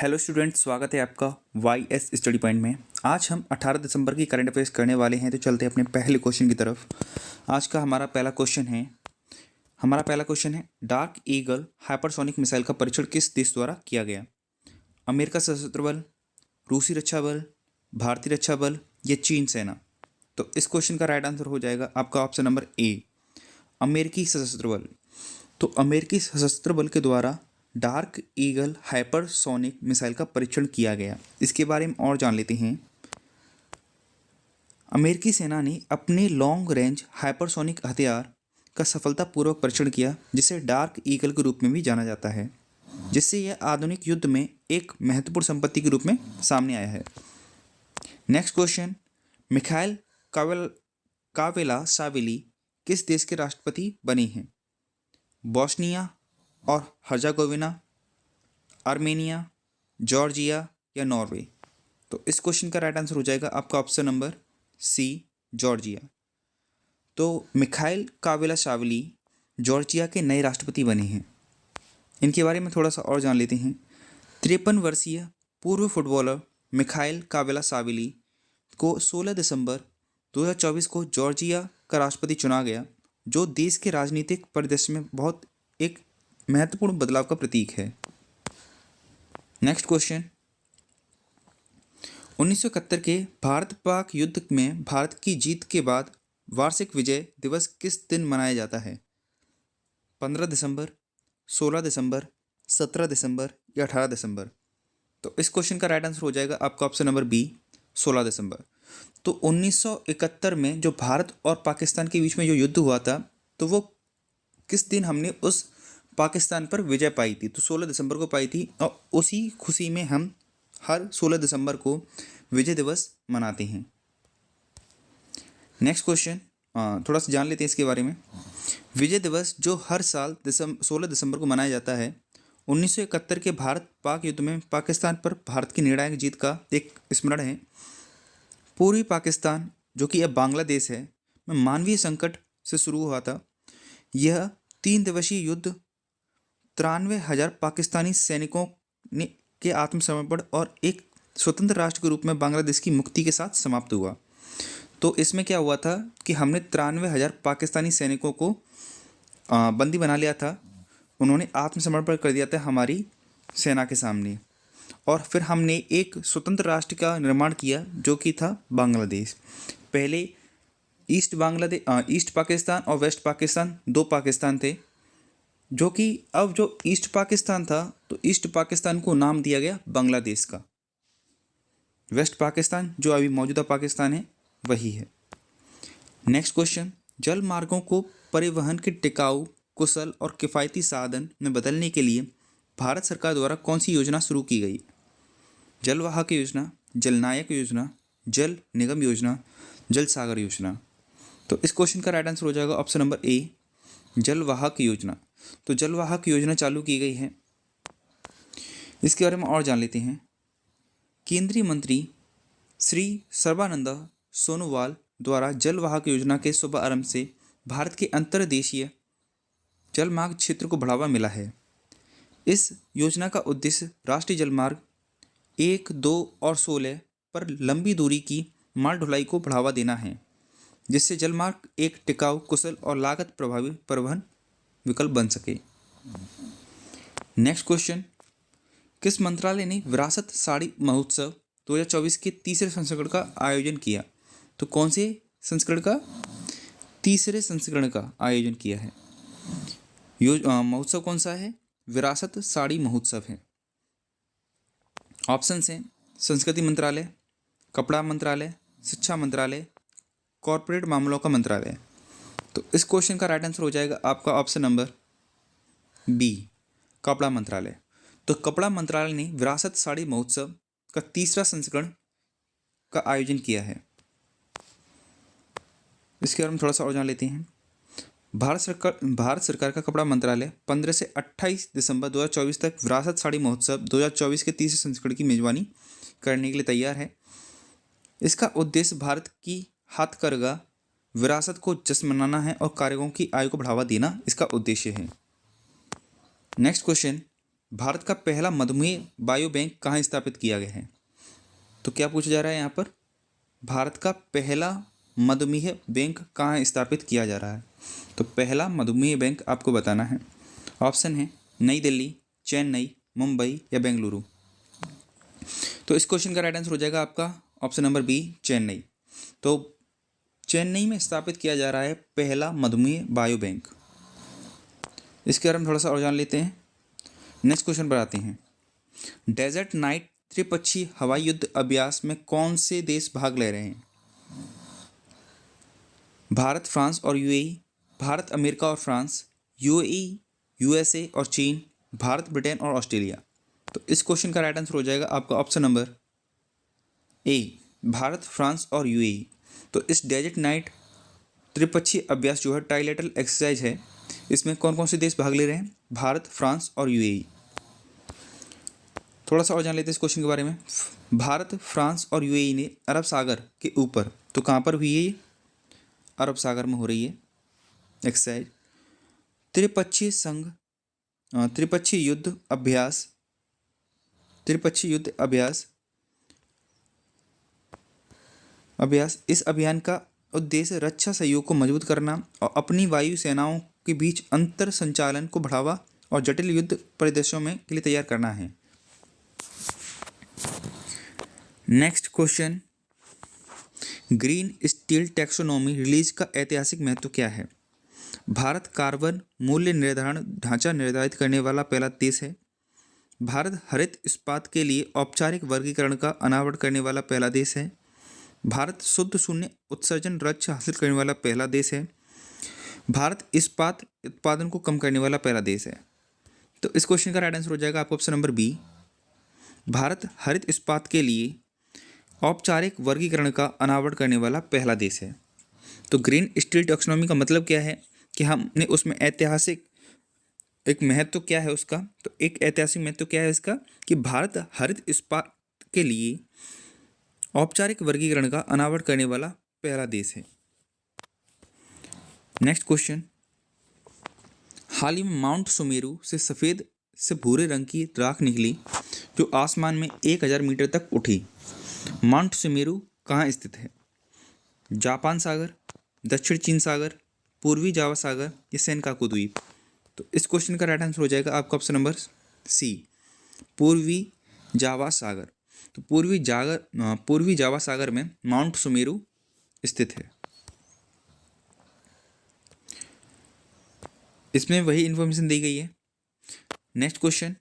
Hello student, स्वागत है आपका वाई एस स्टडी पॉइंट में। आज हम 18 दिसंबर की करंट अफेयर्स करने वाले हैं। तो चलते हैं अपने पहले क्वेश्चन की तरफ। आज का हमारा पहला क्वेश्चन है डार्क ईगल हाइपरसोनिक मिसाइल का परीक्षण किस देश द्वारा किया गया? अमेरिका सशस्त्र बल, रूसी रक्षा बल, भारतीय रक्षा बल या चीन सेना? तो इस क्वेश्चन का राइट आंसर हो जाएगा आपका ऑप्शन नंबर ए, अमेरिकी सशस्त्र बल। तो अमेरिकी सशस्त्र बल के द्वारा डार्क ईगल हाइपरसोनिक मिसाइल का परीक्षण किया गया। इसके बारे में और जान लेते हैं। अमेरिकी सेना ने अपने लॉन्ग रेंज हाइपरसोनिक हथियार का सफलतापूर्वक परीक्षण किया, जिसे डार्क ईगल के रूप में भी जाना जाता है, जिससे यह आधुनिक युद्ध में एक महत्वपूर्ण संपत्ति के रूप में सामने आया है। नेक्स्ट क्वेश्चन, मिखाइल कावेलासाविली किस देश के राष्ट्रपति बने हैं? बोस्निया और हर्जागोविना, आर्मेनिया, जॉर्जिया या नॉर्वे? तो इस क्वेश्चन का राइट आंसर हो जाएगा आपका ऑप्शन नंबर सी, जॉर्जिया। तो मिखाइल कावेलासाविली जॉर्जिया के नए राष्ट्रपति बने हैं। इनके बारे में थोड़ा सा और जान लेते हैं। 53 वर्षीय पूर्व फुटबॉलर मिखाइल कावेलासाविली को 16 दिसंबर 2024 को जॉर्जिया का राष्ट्रपति चुना गया, जो देश के राजनीतिक परिदृश्य में बहुत एक महत्वपूर्ण बदलाव का प्रतीक है। नेक्स्ट क्वेश्चन, 1971 के भारत पाक युद्ध में भारत की जीत के बाद वार्षिक विजय दिवस किस दिन मनाया जाता है? 15 दिसंबर, 16 दिसंबर, 17 दिसंबर या 18 दिसंबर? तो इस क्वेश्चन का राइट आंसर हो जाएगा आपका ऑप्शन नंबर बी, 16 दिसंबर। तो 1971 में जो भारत और पाकिस्तान के बीच में जो युद्ध हुआ था, तो वो किस दिन हमने उस पाकिस्तान पर विजय पाई थी? तो 16 दिसंबर को पाई थी, और उसी खुशी में हम हर 16 दिसंबर को विजय दिवस मनाते हैं। नेक्स्ट क्वेश्चन, थोड़ा सा जान लेते हैं इसके बारे में। विजय दिवस जो हर साल 16 दिसंबर को मनाया जाता है, 1971 के भारत पाक युद्ध में पाकिस्तान पर भारत की निर्णायक जीत का एक स्मरण है। पूर्वी पाकिस्तान, जो कि अब बांग्लादेश है, में मानवीय संकट से शुरू हुआ था। यह 3 दिवसीय युद्ध 93,000 पाकिस्तानी सैनिकों ने के आत्मसमर्पण और एक स्वतंत्र राष्ट्र के रूप में बांग्लादेश की मुक्ति के साथ समाप्त हुआ। तो इसमें क्या हुआ था कि हमने 93,000 पाकिस्तानी सैनिकों को बंदी बना लिया था। उन्होंने आत्मसमर्पण कर दिया था हमारी सेना के सामने, और फिर हमने एक स्वतंत्र राष्ट्र का निर्माण किया, जो कि था बांग्लादेश। पहले ईस्ट पाकिस्तान और वेस्ट पाकिस्तान, 2 पाकिस्तान थे, जो कि अब जो ईस्ट पाकिस्तान था, तो ईस्ट पाकिस्तान को नाम दिया गया बांग्लादेश का। वेस्ट पाकिस्तान जो अभी मौजूदा पाकिस्तान है, वही है। नेक्स्ट क्वेश्चन, जल मार्गों को परिवहन के टिकाऊ, कुशल और किफ़ायती साधन में बदलने के लिए भारत सरकार द्वारा कौन सी योजना शुरू की गई? जलवाहक योजना, जलनायक योजना, जल निगम योजना, जल सागर योजना? तो इस क्वेश्चन का राइट आंसर हो जाएगा ऑप्शन नंबर ए, जलवाहक योजना। तो जलवाहक योजना चालू की गई है। इसके बारे में और जान लेते हैं। केंद्रीय मंत्री श्री सर्बानंद सोनोवाल द्वारा जलवाहक योजना के शुभारंभ से भारत के अंतर्देशीय जलमार्ग क्षेत्र को बढ़ावा मिला है। इस योजना का उद्देश्य राष्ट्रीय जलमार्ग 1, 2 और 16 पर लंबी दूरी की माल ढुलाई को बढ़ावा देना है, जिससे जलमार्ग एक टिकाऊ, कुशल और लागत प्रभावी परिवहन विकल्प बन सके। नेक्स्ट क्वेश्चन, किस मंत्रालय ने विरासत साड़ी महोत्सव 2024 के तीसरे संस्करण का आयोजन किया? तो कौन से संस्करण का? तीसरे संस्करण का आयोजन किया है। महोत्सव कौन सा है? विरासत साड़ी महोत्सव है। ऑप्शंस हैं संस्कृति मंत्रालय, कपड़ा मंत्रालय, शिक्षा मंत्रालय, कॉरपोरेट मामलों का मंत्रालय। तो इस क्वेश्चन का राइट आंसर हो जाएगा आपका ऑप्शन नंबर बी, कपड़ा मंत्रालय। तो कपड़ा मंत्रालय ने विरासत साड़ी महोत्सव का तीसरा संस्करण का आयोजन किया है। इसके बारे में थोड़ा सा और जान लेते हैं। भारत सरकार का कपड़ा मंत्रालय 15 से 28 दिसंबर 2024 तक विरासत साड़ी महोत्सव 2024 के तीसरे संस्करण की मेजबानी करने के लिए तैयार है। इसका उद्देश्य भारत की हाथकरघा विरासत को जश्न मनाना है और कारीगरों की आय को बढ़ावा देना इसका उद्देश्य है। नेक्स्ट क्वेश्चन, भारत का पहला मधुमेह बायो बैंक कहाँ स्थापित किया गया है? तो क्या पूछा जा रहा है यहाँ पर, भारत का पहला मधुमेह बैंक कहाँ स्थापित किया जा रहा है? तो पहला मधुमेह बैंक आपको बताना है। ऑप्शन है नई दिल्ली, चेन्नई, मुंबई या बेंगलुरु। तो इस क्वेश्चन का राइट आंसर हो जाएगा आपका ऑप्शन नंबर बी, चेन्नई। तो चेन्नई में स्थापित किया जा रहा है पहला मधुमेह बायो बैंक। इसके बारे में थोड़ा सा और जान लेते हैं। नेक्स्ट क्वेश्चन पर आते हैं। डेजर्ट नाइट त्रिपक्षीय हवाई युद्ध अभ्यास में कौन से देश भाग ले रहे हैं? भारत, फ्रांस और यूएई, भारत, अमेरिका और फ्रांस, यूएई, यूएसए और चीन, भारत, ब्रिटेन और ऑस्ट्रेलिया। तो इस क्वेश्चन का राइट आंसर हो जाएगा आपका option number A, Bharat, France और यूएई। तो इस डेजर्ट नाइट त्रिपक्षीय अभ्यास जो है, ट्राइलेटरल एक्सरसाइज है, इसमें कौन कौन से देश भाग ले रहे हैं? भारत, फ्रांस और यूएई। थोड़ा सा और जान लेते हैं इस क्वेश्चन के बारे में। भारत, फ्रांस और यूएई ने अरब सागर के ऊपर, तो कहाँ पर हुई है ये? अरब सागर में हो रही है एक्सरसाइज। त्रिपक्षीय संघ त्रिपक्षीय युद्ध अभ्यास, त्रिपक्षीय युद्ध अभ्यास इस अभियान का उद्देश्य रक्षा सहयोग को मजबूत करना और अपनी वायु सेनाओं के बीच अंतर संचालन को बढ़ावा और जटिल युद्ध परिदृश्यों में के लिए तैयार करना है। Next question, green steel taxonomy release का ऐतिहासिक महत्व क्या है? भारत कार्बन मूल्य निर्धारण ढांचा निर्धारित करने वाला पहला देश है। भारत हरित इस्पात के लिए औपचारिक वर्गीकरण का अनावरण करने वाला पहला देश है। भारत शुद्ध शून्य उत्सर्जन लक्ष्य हासिल करने वाला पहला देश है। भारत इस्पात उत्पादन को कम करने वाला पहला देश है। तो इस क्वेश्चन का राइट आंसर हो जाएगा आपको ऑप्शन नंबर बी, भारत हरित इस्पात के लिए औपचारिक वर्गीकरण का अनावरण करने वाला पहला देश है। तो ग्रीन स्टील टैक्सोनॉमी का मतलब क्या है कि हमने उसमें ऐतिहासिक एक महत्व क्या है उसका, तो एक ऐतिहासिक महत्व क्या है इसका कि भारत हरित इस्पात के लिए औपचारिक वर्गीकरण का अनावरण करने वाला पहला देश है। नेक्स्ट क्वेश्चन, हाल ही में माउंट सुमेरु से सफ़ेद से भूरे रंग की राख निकली जो आसमान में 1000 मीटर तक उठी। माउंट सुमेरु कहाँ स्थित है? जापान सागर, दक्षिण चीन सागर, पूर्वी जावा सागर या सेनकाकू द्वीप। तो इस क्वेश्चन का राइट आंसर हो जाएगा आपका ऑप्शन नंबर सी, पूर्वी जावा सागर। तो पूर्वी जावा सागर में माउंट सुमेरु स्थित है। इसमें वही इंफॉर्मेशन दी गई है। नेक्स्ट क्वेश्चन,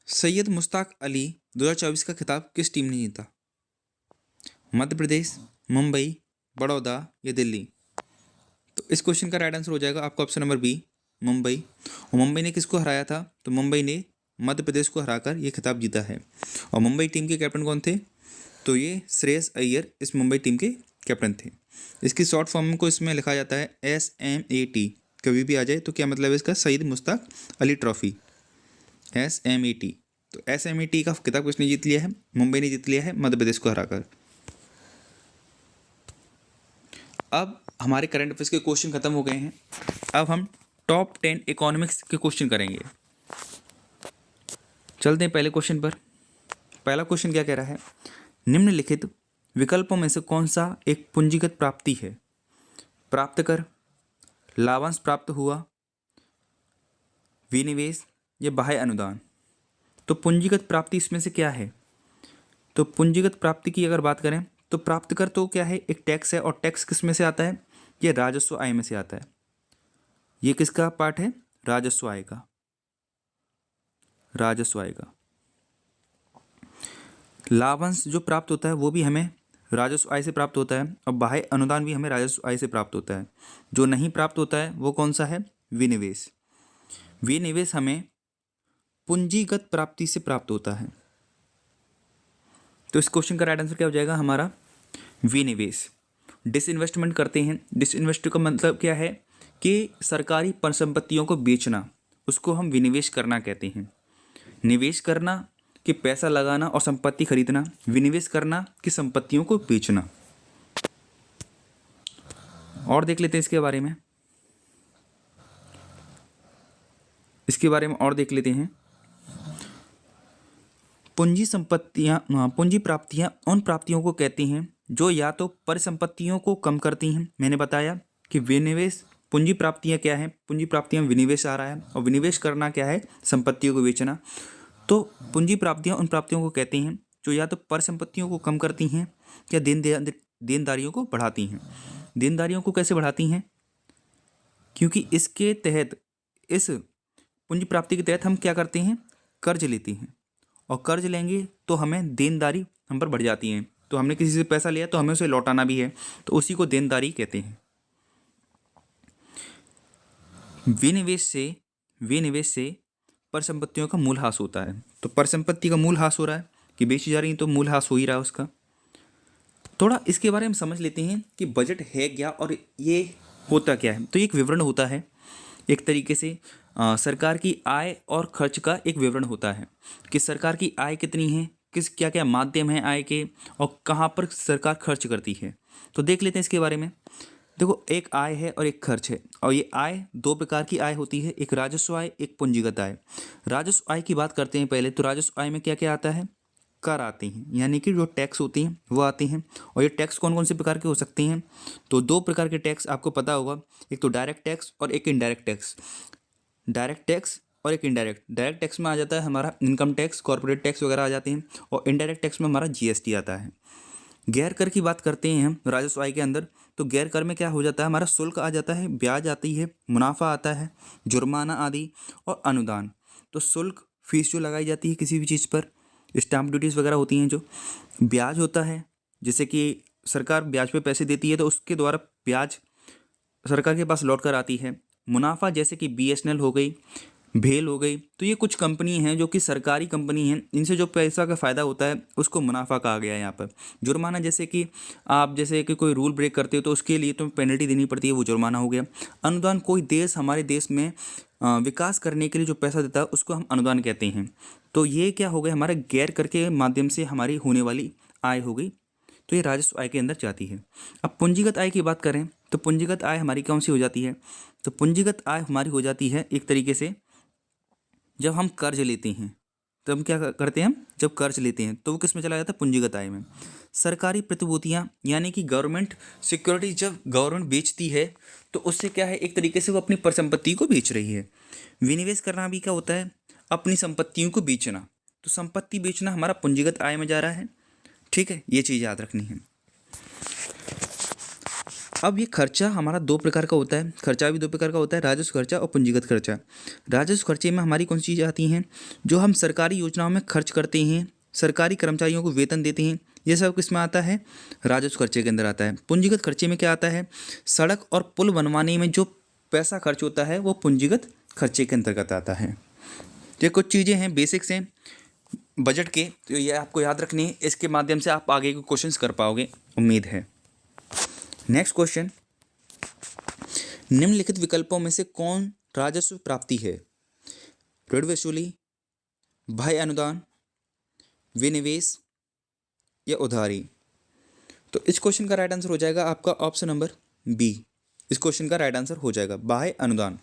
सैयद मुश्ताक अली 2024 का खिताब किस टीम ने जीता? मध्य प्रदेश, मुंबई, बड़ौदा या दिल्ली। तो इस क्वेश्चन का राइट आंसर हो जाएगा आपका ऑप्शन नंबर बी, मुंबई। और मुंबई ने किसको हराया था? तो मुंबई ने मध्य प्रदेश को हराकर ये खिताब जीता है। और मुंबई टीम के कैप्टन कौन थे? तो ये श्रेयस अय्यर इस मुंबई टीम के कैप्टन थे। इसकी शॉर्ट फॉर्म को इसमें लिखा जाता है SMAT। कभी भी आ जाए तो क्या मतलब है इसका? Syed Mushtaq Ali trophy, SMAT। तो SMAT का खिताब किसने जीत लिया है? मुंबई ने जीत लिया है मध्य प्रदेश को हराकर। अब हमारे करंट अफेयर्स के क्वेश्चन खत्म हो गए हैं। अब हम टॉप 10 इकोनॉमिक्स के क्वेश्चन करेंगे। चलते हैं पहले क्वेश्चन पर। पहला क्वेश्चन क्या कह रहा है? निम्नलिखित विकल्पों में से कौन सा एक पूंजीगत प्राप्ति है? प्राप्त कर, लाभांश प्राप्त हुआ, विनिवेश या बाह्य अनुदान। तो पूंजीगत प्राप्ति इसमें से क्या है? तो पूंजीगत प्राप्ति की अगर बात करें तो प्राप्त कर तो क्या है? एक टैक्स है। और टैक्स किस में से आता है? ये राजस्व आय में से आता है। ये किसका पार्ट है? राजस्व आय का। राजस्व आय का लाभांश जो प्राप्त होता है वो भी हमें राजस्व आय से प्राप्त होता है। और बाह्य अनुदान भी हमें राजस्व आय से प्राप्त होता है। जो नहीं प्राप्त होता है वो कौन सा है? विनिवेश। विनिवेश हमें पूंजीगत प्राप्ति से प्राप्त होता है। तो इस क्वेश्चन का राइट आंसर क्या हो जाएगा हमारा? विनिवेश। डिसइन्वेस्टमेंट करते हैं। डिसइन्वेस्ट का मतलब क्या है कि सरकारी परिसंपत्तियों को बेचना, उसको हम विनिवेश करना कहते हैं। निवेश करना कि पैसा लगाना और संपत्ति खरीदना, विनिवेश करना कि संपत्तियों को बेचना। और देख लेते हैं इसके बारे में। और देख लेते हैं। पूंजी प्राप्तियां उन प्राप्तियों को कहती हैं जो या तो परिसंपत्तियों को कम करती हैं। मैंने बताया कि विनिवेश पूंजी प्राप्तियां क्या है, पूंजी प्राप्तियां विनिवेश आ रहा है, और विनिवेश करना क्या है, संपत्तियों को बेचना। तो पूंजी प्राप्तियां उन प्राप्तियों को कहती हैं जो या तो परिसंपत्तियों को कम करती हैं या देनदारियों को बढ़ाती हैं। देनदारियों को कैसे बढ़ाती हैं? क्योंकि इसके तहत, इस पूंजी प्राप्ति के तहत हम क्या करते हैं, कर्ज लेते हैं, और कर्ज लेंगे तो हमें देनदारी हम पर बढ़ जाती है। तो हमने किसी से पैसा लिया तो हमें उसे लौटाना भी है, तो उसी को देनदारी कहते हैं। विनिवेश से परिसंपत्तियों का मूल्यह्रास होता है। तो परिसंपत्ति का मूल्यह्रास हो रहा है कि बेची जा रही है, तो मूल्यह्रास हो ही रहा है उसका। थोड़ा इसके बारे में समझ लेते हैं कि बजट है क्या और ये होता क्या है। तो एक विवरण होता है, एक तरीके से सरकार की आय और खर्च का एक विवरण होता है कि सरकार की आय कितनी है, किस क्या क्या माध्यम है आय के, और कहाँ पर सरकार खर्च करती है। तो देख लेते हैं इसके बारे में। देखो, एक आय है और एक खर्च है, और ये आय दो प्रकार की आय होती है, एक राजस्व आय, एक पूंजीगत आय। राजस्व आय की बात करते हैं पहले। तो राजस्व आय में क्या क्या आता है? कर आते हैं, यानी कि जो टैक्स होते हैं वो आते हैं। और ये टैक्स कौन कौन से प्रकार के हो सकते हैं? तो दो प्रकार के टैक्स आपको पता होगा, एक तो डायरेक्ट टैक्स और एक इनडायरेक्ट टैक्स। डायरेक्ट टैक्स और एक इनडायरेक्ट। डायरेक्ट टैक्स में आ जाता है हमारा इनकम टैक्स, कॉर्पोरेट टैक्स वगैरह आ जाते हैं, और इनडायरेक्ट टैक्स में हमारा जीएसटी आता है। गैर कर की बात करते हैं हम राजस्व आय के अंदर। तो गैर कर में क्या हो जाता है? हमारा शुल्क आ जाता है, ब्याज आती है, मुनाफा आता है, जुर्माना आदि, और अनुदान। तो शुल्क, फीस जो लगाई जाती है किसी भी चीज़ पर, स्टाम्प ड्यूटीज़ वगैरह होती हैं जो। ब्याज होता है, जैसे कि सरकार ब्याज पे पैसे देती है तो उसके द्वारा ब्याज सरकार के पास लौट कर आती है। मुनाफा, जैसे कि बीएसएनएल हो गई, भेल हो गई, तो ये कुछ कंपनी हैं जो कि सरकारी कंपनी हैं, इनसे जो पैसा का फ़ायदा होता है उसको मुनाफा कहा गया है यहाँ पर। जुर्माना, जैसे कि आप जैसे कि कोई रूल ब्रेक करते हो तो उसके लिए तो पेनल्टी देनी पड़ती है, वो जुर्माना हो गया। अनुदान, कोई देश हमारे देश में विकास करने के लिए जो पैसा देता है उसको हम अनुदान कहते हैं। तो ये क्या हो गया, हमारे गैर कर के माध्यम से हमारी होने वाली आय हो गई, तो ये राजस्व आय के अंदर जाती है। अब पूंजीगत आय की बात करें तो पूंजीगत आय हमारी कौन सी हो जाती है? तो पूंजीगत आय हमारी हो जाती है एक तरीके से जब हम कर्ज लेते हैं। तो हम क्या करते हैं, हम जब कर्ज लेते हैं तो वो किस में चला जाता है? पूंजीगत आय में। सरकारी प्रतिभूतियाँ, यानी कि गवर्नमेंट सिक्योरिटी जब गवर्नमेंट बेचती है तो उससे क्या है, एक तरीके से वो अपनी परिसंपत्ति को बेच रही है। विनिवेश करना भी क्या होता है? अपनी संपत्तियों को बेचना। तो संपत्ति बेचना हमारा पूंजीगत आय में जा रहा है। ठीक है, ये चीज़ याद रखनी है। अब ये खर्चा हमारा दो प्रकार का होता है, खर्चा भी दो प्रकार का होता है, राजस्व खर्चा और पूंजीगत खर्चा। राजस्व खर्चे में हमारी कौन सी चीज़ें आती हैं? जो हम सरकारी योजनाओं में खर्च करते हैं, सरकारी कर्मचारियों को वेतन देते हैं, ये सब किस में आता है? राजस्व खर्चे के अंदर आता है। पूंजीगत खर्चे में क्या आता है? सड़क और पुल बनवाने में जो पैसा खर्च होता है वो पूंजीगत खर्चे के अंतर्गत आता है। ये कुछ चीज़ें हैं, बेसिक्स हैं बजट के, तो ये आपको याद रखनी है। इसके माध्यम से आप आगे के क्वेश्चंस कर पाओगे, उम्मीद है। नेक्स्ट क्वेश्चन, निम्नलिखित विकल्पों में से कौन राजस्व प्राप्ति है? ऋण वसूली, बाह्य अनुदान, विनिवेश या उधारी? तो इस क्वेश्चन का राइट आंसर हो जाएगा आपका ऑप्शन नंबर बी। इस क्वेश्चन का राइट आंसर हो जाएगा बाह्य अनुदान।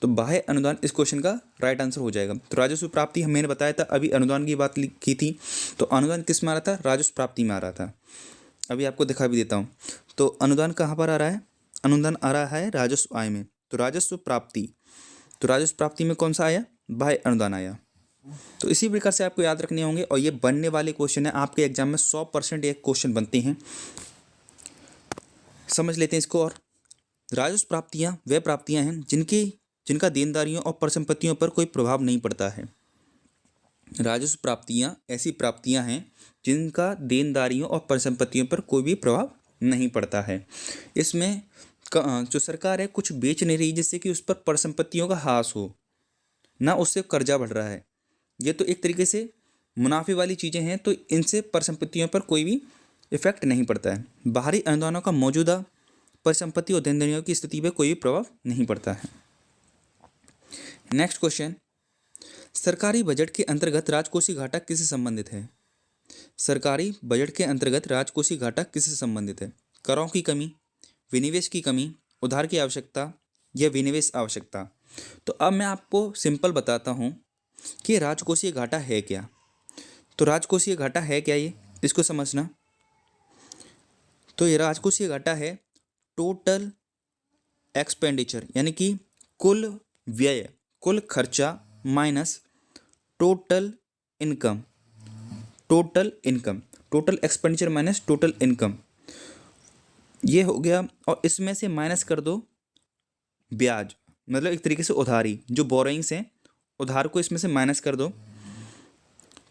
तो बाह्य अनुदान इस क्वेश्चन का राइट आंसर हो जाएगा। तो राजस्व प्राप्ति मैंने बताया था, अभी अनुदान की बात की थी, तो अनुदान किस में आ रहा था? राजस्व प्राप्ति में आ रहा था। अभी आपको दिखा भी देता हूँ। तो अनुदान कहाँ पर आ रहा है? अनुदान आ रहा है राजस्व आय में। तो राजस्व प्राप्ति, तो राजस्व प्राप्ति में कौन सा आया? बाह्य अनुदान आया। तो इसी प्रकार से आपको याद रखने होंगे, और ये बनने वाले क्वेश्चन है आपके एग्जाम में 100% एक क्वेश्चन बनते हैं। समझ लेते हैं इसको। और राजस्व प्राप्तियाँ वे प्राप्तियाँ हैं जिनका देनदारियों और परिसंपत्तियों पर कोई प्रभाव नहीं पड़ता है। राजस्व प्राप्तियाँ ऐसी प्राप्तियाँ हैं जिनका देनदारियों और परिसंपत्तियों पर कोई भी प्रभाव नहीं पड़ता है। इसमें जो सरकार है कुछ बेच नहीं रही जिससे कि उस पर परिसंपत्तियों का ह्रास हो, ना उससे कर्जा बढ़ रहा है। ये तो एक तरीके से मुनाफे वाली चीज़ें हैं, तो इनसे परिसंपत्तियों पर कोई भी इफेक्ट नहीं पड़ता है। बाहरी अनुदानों का मौजूदा परिसंपत्ति और देनदारियों की स्थिति पर कोई भी प्रभाव नहीं पड़ता है। नेक्स्ट क्वेश्चन, सरकारी बजट के अंतर्गत राजकोषीय घाटा किससे संबंधित है? सरकारी बजट के अंतर्गत राजकोषीय घाटा किससे संबंधित है? करों की कमी, विनिवेश की कमी, उधार की आवश्यकता या विनिवेश आवश्यकता? तो अब मैं आपको सिंपल बताता हूँ कि राजकोषीय घाटा है क्या। तो राजकोषीय घाटा है क्या, ये इसको समझना। तो ये राजकोषीय घाटा है टोटल एक्सपेंडिचर, यानी कि कुल व्यय, कुल खर्चा minus total income, total income, total expenditure minus total income, ये हो गया। और इसमें से माइनस कर दो ब्याज, मतलब एक तरीके से उधारी, जो बोरोइंग्स हैं, उधार को इसमें से माइनस कर दो,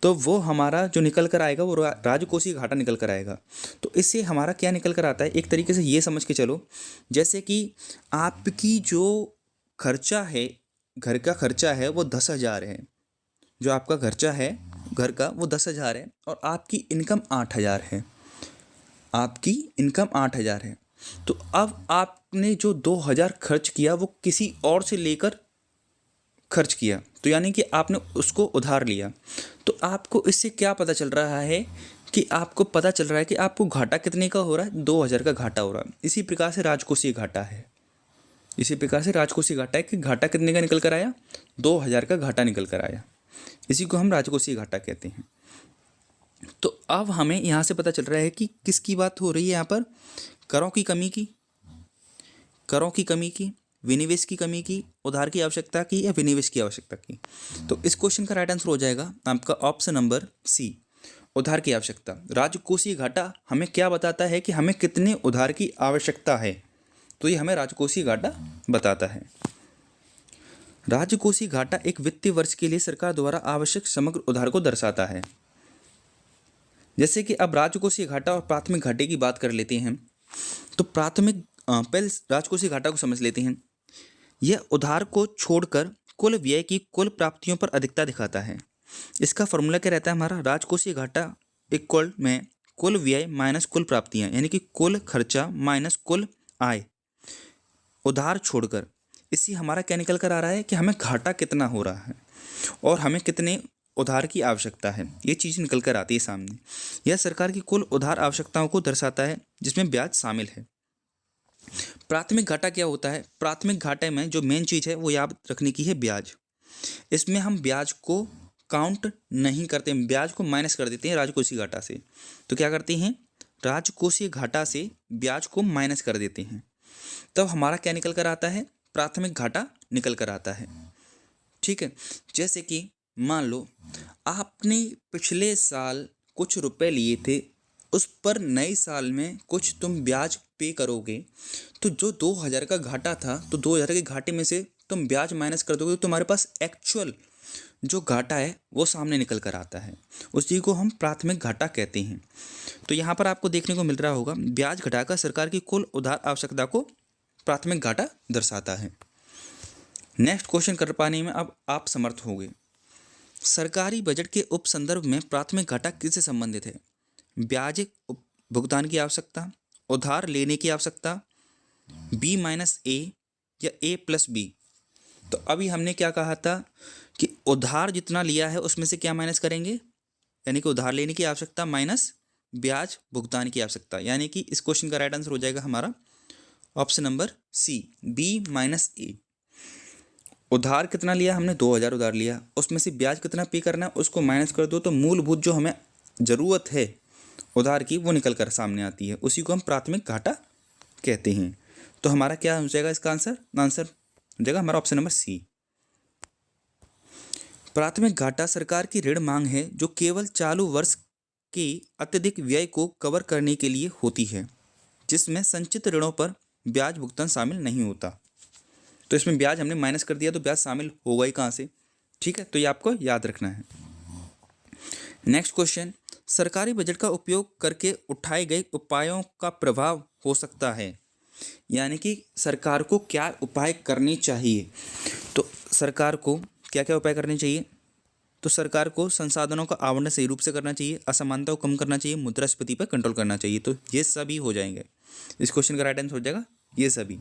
तो वो हमारा जो निकल कर आएगा वो राजकोषीय घाटा निकल कर आएगा। तो इससे हमारा क्या निकल कर आता है, एक तरीके से ये समझ के चलो, जैसे कि आपकी जो खर्चा है, घर का खर्चा है वो 10,000 है, जो आपका खर्चा है घर का वो 10,000 है, और आपकी इनकम 8,000 है, आपकी इनकम 8,000 है। तो अब आपने जो 2,000 खर्च किया वो किसी और से लेकर खर्च किया, तो यानी कि आपने उसको उधार लिया। तो आपको इससे क्या पता चल रहा है कि आपको पता चल रहा है कि आपको घाटा कितने का हो रहा है, 2,000 का घाटा हो रहा है। इसी प्रकार से राजकोषीय घाटा है, इसी प्रकार से राजकोषीय घाटा है कि घाटा कितने का निकल कर आया, 2,000 का घाटा निकल कर आया। इसी को हम राजकोषीय घाटा कहते हैं। तो अब हमें यहाँ से पता चल रहा है कि किसकी बात हो रही है यहाँ पर, करों की कमी की, करों की कमी की, विनिवेश की कमी की, उधार की आवश्यकता की, या विनिवेश की आवश्यकता की। तो इस क्वेश्चन का राइट आंसर हो जाएगा आपका ऑप्शन नंबर सी, उधार की आवश्यकता। राजकोषीय घाटा हमें क्या बताता है कि हमें कितने उधार की आवश्यकता है, तो ये हमें राजकोषीय घाटा बताता है। राजकोषीय घाटा एक वित्तीय वर्ष के लिए सरकार द्वारा आवश्यक समग्र उधार को दर्शाता है। जैसे कि अब राजकोषीय घाटा और प्राथमिक घाटे की बात कर लेते हैं। तो पहले राजकोषीय घाटा को समझ लेते हैं। यह उधार को छोड़कर कुल व्यय की कुल प्राप्तियों पर अधिकता दिखाता है। इसका फॉर्मूला क्या रहता है हमारा, राजकोषीय घाटा इक्वल में कुल व्यय माइनस कुल प्राप्तियां, यानी कि कुल खर्चा माइनस कुल आय, उधार छोड़कर। इससे हमारा क्या निकल कर आ रहा है कि हमें घाटा कितना हो रहा है और हमें कितने उधार की आवश्यकता है, ये चीज़ निकल कर आती है सामने। यह सरकार की कुल उधार आवश्यकताओं को दर्शाता है, जिसमें ब्याज शामिल है। प्राथमिक घाटा क्या होता है, प्राथमिक घाटे में जो मेन चीज़ है वो याद रखने की है ब्याज। इसमें हम ब्याज को काउंट नहीं करते, ब्याज को माइनस कर देते हैं राजकोषीय घाटा से। तो क्या करते हैं, राजकोषीय घाटा से ब्याज को माइनस कर देते हैं, तब हमारा क्या निकल कर आता है, प्राथमिक घाटा निकल कर आता है। ठीक है, जैसे कि मान लो आपने पिछले साल कुछ रुपए लिए थे, उस पर नए साल में कुछ तुम ब्याज पे करोगे, तो जो 2,000 का घाटा था, तो 2,000 के घाटे में से तुम ब्याज माइनस कर दोगे, तो तुम्हारे पास एक्चुअल जो घाटा है वो सामने निकल कर आता है। उसी को हम प्राथमिक घाटा कहते हैं। तो यहाँ पर आपको देखने को मिल रहा होगा, ब्याज घटाकर सरकार की कुल उधार आवश्यकता को प्राथमिक घाटा दर्शाता है। नेक्स्ट क्वेश्चन कर पाने में अब आप समर्थ होंगे। सरकारी बजट के उपसंदर्भ में प्राथमिक घाटा किससे संबंधित है, ब्याज भुगतान की आवश्यकता, उधार लेने की आवश्यकता, बी माइनस ए, या ए प्लस बी। तो अभी हमने क्या कहा था कि उधार जितना लिया है उसमें से क्या माइनस करेंगे, यानी कि उधार लेने की आवश्यकता माइनस ब्याज भुगतान की आवश्यकता, यानी कि इस क्वेश्चन का राइट आंसर हो जाएगा हमारा option number C, B minus A. उधार कितना लिया हमने, 2,000 उधार लिया, उसमें से ब्याज कितना पे करना है उसको माइनस कर दो, तो मूलभूत जो हमें ज़रूरत है उधार की वो निकल कर सामने आती है, उसी को हम प्राथमिक घाटा कहते हैं। तो हमारा क्या हो जाएगा इसका आंसर हो जाएगा हमारा ऑप्शन नंबर सी। प्राथमिक घाटा सरकार की ऋण मांग है जो केवल चालू वर्ष के अत्यधिक व्यय को कवर करने के लिए होती है, जिसमें संचित ऋणों पर ब्याज भुगतान शामिल नहीं होता। तो इसमें ब्याज हमने माइनस कर दिया, तो ब्याज शामिल होगा ही कहाँ से। ठीक है, तो ये आपको याद रखना है। नेक्स्ट क्वेश्चन, सरकारी बजट का उपयोग करके उठाए गए उपायों का प्रभाव हो सकता है, यानी कि सरकार को क्या उपाय करने चाहिए। तो सरकार को क्या क्या उपाय करने चाहिए, तो सरकार को संसाधनों का आवंटन सही रूप से करना चाहिए, असमानता को कम करना चाहिए, मुद्रास्फीति पर कंट्रोल करना चाहिए। तो ये सभी हो जाएंगे, इस क्वेश्चन का राइट आंसर हो जाएगा ये सभी।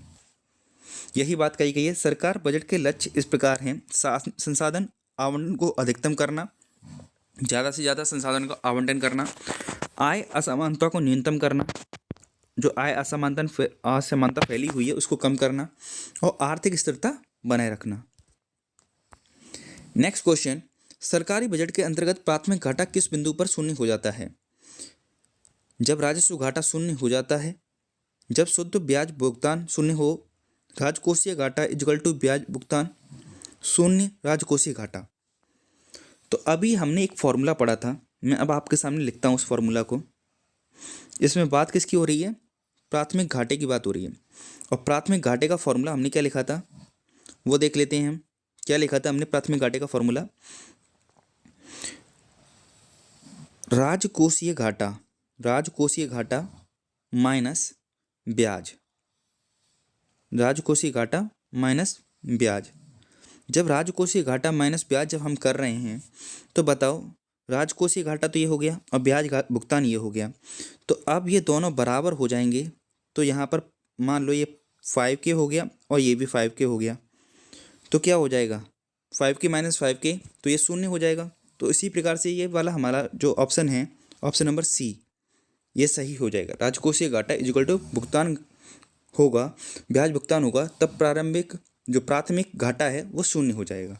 यही बात कही गई है। सरकार बजट के लक्ष्य इस प्रकार हैं, संसाधन आवंटन को अधिकतम करना, ज़्यादा से ज़्यादा संसाधन का आवंटन करना, आय असमानता को न्यूनतम करना, जो आय असमानता फैली हुई है उसको कम करना, और आर्थिक स्थिरता बनाए रखना। नेक्स्ट क्वेश्चन, सरकारी बजट के अंतर्गत प्राथमिक घाटा किस बिंदु पर शून्य हो जाता है? जब राजस्व घाटा शून्य हो जाता है, जब शुद्ध ब्याज भुगतान शून्य हो, राजकोषीय घाटा इक्वल टू ब्याज भुगतान शून्य राजकोषीय घाटा। तो अभी हमने एक फॉर्मूला पढ़ा था, मैं अब आपके सामने लिखता हूँ उस फॉर्मूला को। इसमें बात किसकी हो रही है? प्राथमिक घाटे की बात हो रही है। और प्राथमिक घाटे का फॉर्मूला हमने क्या लिखा था वो देख लेते हैं हम। क्या लिखा था हमने प्राथमिक घाटे का फॉर्मूला? राजकोषीय घाटा माइनस ब्याज, राजकोषीय घाटा माइनस ब्याज। जब राजकोषीय घाटा माइनस ब्याज जब हम कर रहे हैं तो बताओ, राजकोषीय घाटा तो ये हो गया और ब्याज भुगतान ये हो गया, तो अब ये दोनों बराबर हो जाएंगे। तो यहाँ पर मान लो ये 5K हो गया और ये भी 5K हो गया, तो क्या हो जाएगा 5K माइनस 5K, तो ये शून्य हो जाएगा। तो इसी प्रकार से ये वाला हमारा जो ऑप्शन है, ऑप्शन नंबर सी, ये सही हो जाएगा। राजकोषीय घाटा इक्वल टू भुगतान होगा, ब्याज भुगतान होगा, तब प्रारंभिक जो प्राथमिक घाटा है वो शून्य हो जाएगा।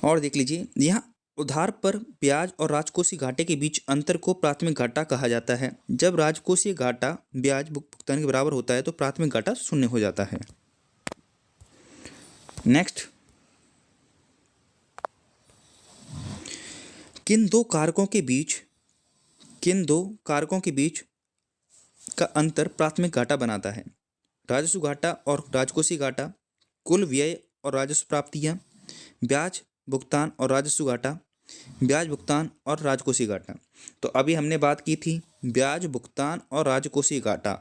और देख लीजिए, यहाँ उधार पर ब्याज और राजकोषीय घाटे के बीच अंतर को प्राथमिक घाटा कहा जाता है। जब राजकोषीय घाटा ब्याज भुगतान के बराबर होता है तो प्राथमिक घाटा शून्य हो जाता है। नेक्स्ट, किन दो कारकों के बीच का अंतर प्राथमिक घाटा बनाता है? राजस्व घाटा और राजकोषीय घाटा, कुल व्यय और राजस्व प्राप्तियां, ब्याज भुगतान और राजस्व घाटा, ब्याज भुगतान और राजकोषीय घाटा। तो अभी हमने बात की थी ब्याज भुगतान और राजकोषीय घाटा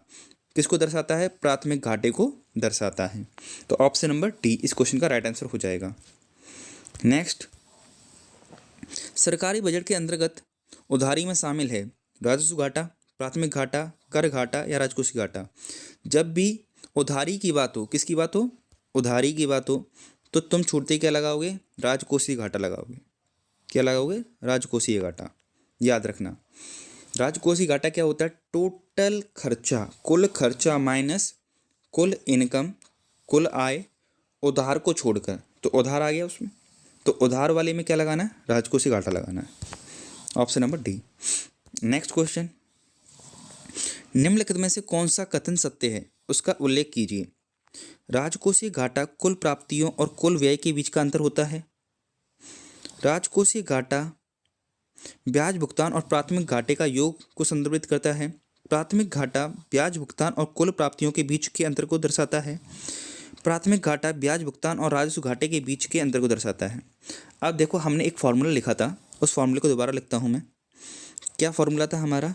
किसको दर्शाता है? प्राथमिक घाटे को दर्शाता है। तो ऑप्शन नंबर डी इस क्वेश्चन का राइट आंसर हो जाएगा। नेक्स्ट, सरकारी बजट के अंतर्गत उधारी में शामिल है राजस्व घाटा, प्राथमिक घाटा, कर घाटा या राजकोषीय घाटा। जब भी उधारी की बात हो, किसकी बात हो? उधारी की बात हो, तो तुम छूटते क्या लगाओगे? राजकोषीय घाटा लगाओगे। क्या लगाओगे? राजकोषीय घाटा। याद रखना, राजकोषीय घाटा क्या होता है? टोटल खर्चा, कुल खर्चा माइनस कुल इनकम, कुल आय, उधार को छोड़कर। तो उधार आ गया उसमें, तो उधार वाले में क्या लगाना है? राजकोषीय घाटा लगाना है। Option number D. Next question, निम्नलिखित में से कौन सा कथन सत्य है उसका उल्लेख कीजिए। राजकोषीय घाटा कुल प्राप्तियों और कुल व्यय के बीच का अंतर होता है। राजकोषीय घाटा ब्याज भुगतान और प्राथमिक घाटे का योग को संदर्भित करता है। प्राथमिक घाटा ब्याज भुगतान और कुल प्राप्तियों के बीच के अंतर को दर्शाता है। प्राथमिक घाटा ब्याज भुगतान और राजस्व घाटे के बीच के अंतर को दर्शाता है। अब देखो, हमने एक फॉर्मूला लिखा था, उस फॉर्मूले को दोबारा लिखता हूँ मैं। क्या फॉर्मूला था हमारा?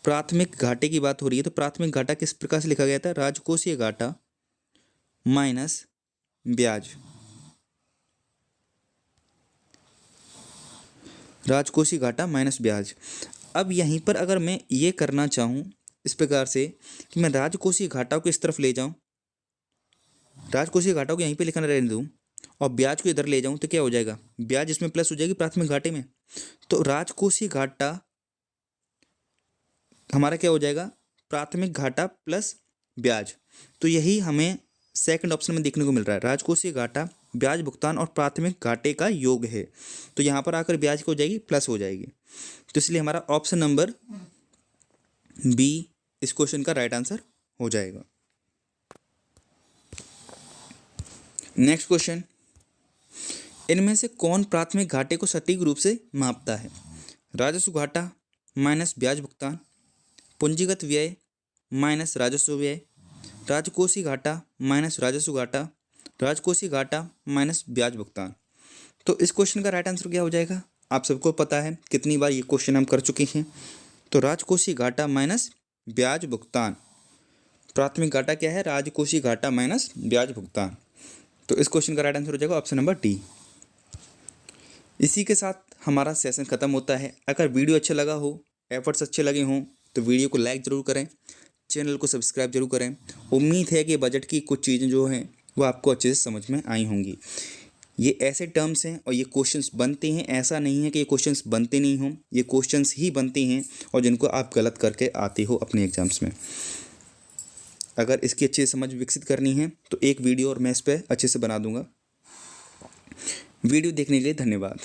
प्राथमिक घाटे की बात हो रही है तो प्राथमिक घाटा किस प्रकार से लिखा गया था? राजकोषीय घाटा माइनस ब्याज, राजकोषीय घाटा माइनस ब्याज। अब यहीं पर अगर मैं ये करना चाहूँ इस प्रकार से कि मैं राजकोषीय घाटा को इस तरफ ले जाऊँ, राजकोषीय घाटा को यहीं पे लिखना रहने दूँ और ब्याज को इधर ले जाऊँ, तो क्या हो जाएगा? ब्याज इसमें प्लस हो जाएगी प्राथमिक घाटे में। तो राजकोषीय घाटा हमारा क्या हो जाएगा? प्राथमिक घाटा प्लस ब्याज। तो यही हमें सेकंड ऑप्शन में देखने को मिल रहा है। राजकोषीय घाटा ब्याज भुगतान और प्राथमिक घाटे का योग है, तो यहाँ पर आकर ब्याज क्या हो जाएगी? प्लस हो जाएगी। तो इसलिए हमारा ऑप्शन नंबर बी इस क्वेश्चन का राइट आंसर हो जाएगा। नेक्स्ट क्वेश्चन, इनमें से कौन प्राथमिक घाटे को सटीक रूप से मापता है? राजस्व घाटा माइनस ब्याज भुगतान, पूंजीगत व्यय माइनस राजस्व व्यय, राजकोषीय घाटा माइनस राजस्व घाटा, राजकोषीय घाटा माइनस ब्याज भुगतान। तो इस क्वेश्चन का राइट आंसर क्या हो जाएगा? आप सबको पता है, कितनी बार ये क्वेश्चन हम कर चुके हैं। तो राजकोषीय घाटा माइनस ब्याज भुगतान। प्राथमिक घाटा क्या है? राजकोषीय घाटा माइनस ब्याज भुगतान। तो इस क्वेश्चन का राइट आंसर हो जाएगा ऑप्शन नंबर डी। इसी के साथ हमारा सेशन खत्म होता है। अगर वीडियो अच्छा लगा हो, एफर्ट्स अच्छे लगे हों, तो वीडियो को लाइक ज़रूर करें, चैनल को सब्सक्राइब जरूर करें। उम्मीद है कि बजट की कुछ चीज़ें जो हैं वो आपको अच्छे से समझ में आई होंगी। ये ऐसे टर्म्स हैं और ये क्वेश्चंस बनते हैं, ऐसा नहीं है कि ये क्वेश्चंस बनते नहीं हों, ये क्वेश्चंस ही बनते हैं और जिनको आप गलत करके आते हो अपने एग्जाम्स में। अगर इसकी अच्छी समझ विकसित करनी है तो एक वीडियो और मैं इस पर अच्छे से बना दूंगा। वीडियो देखने के लिए धन्यवाद।